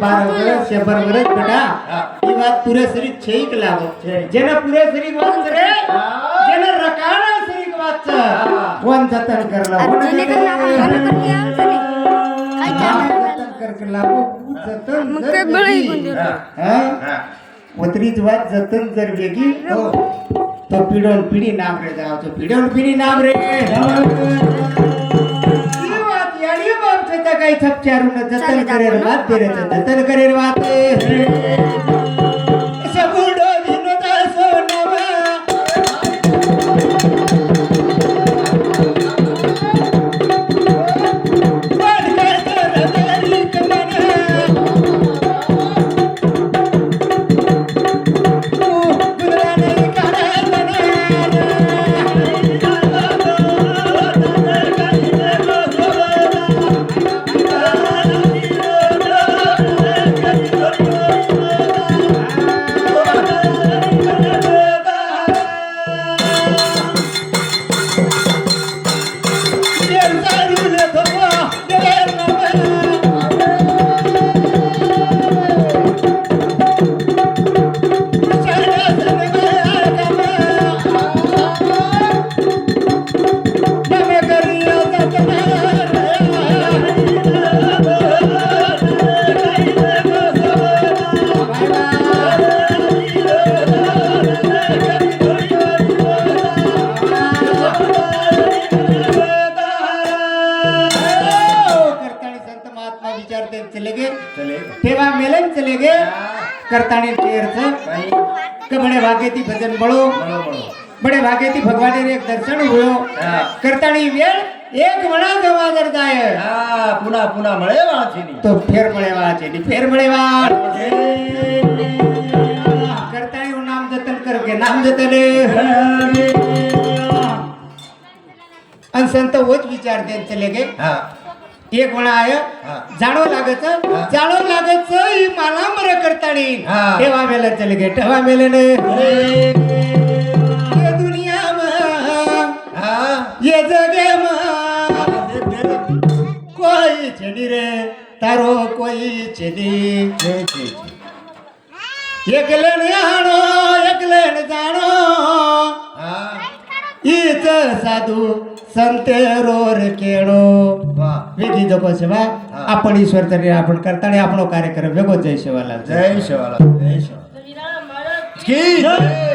12 વર્ષ 100 વર્ષ બેટા એ વાત પૂરેસરી છે કે લાવો જેને પૂરેસરી વાત કરે જેને રકાણા સરી વાત છે કોણ જતન કરલા જતન કર લાવો જતન હા પોતરી જ વાત જતન જર વેગી તો પીડો પીડી નામ રે જાવ તો પીડો પીડી નામ રે काही थपचारून जतन करेर बात दे रे जतन करेर बात सबुडो दिनोदा सोनवा पण कर रतरी कमना गुला नाही करायला तेवा मेलन चले गए करताने तेर से के बड़े भागे थी भजन बड़ो बड़े भागे थी भगवान रे एक दर्शन हुयो करतानी वेळ एक वणा गवादर जाय पुन्हा पुन्हा मळे वाचेनी तो फेर मळे वाचेनी फेर मळे वाच करतानी नाम जतन करके नाम जतन अन संत वोच विचार दे चले गए एक म्हणा आय जाणो लागत ही मला मर करतानी तेवा मेले चले गए तेवा मेले ने ये दुनिया में ये जगे में कोई छेनी रे तारो कोई छेनी एकले ने आनो एकले ने जानो ईच साधू संतेरोर केळो विधी जपो सेवा आपण ईश्वर तरी आपण करताने आपणो कार्यक्रम वेगो जय शिवाला जय शिवाला जय शिवाला की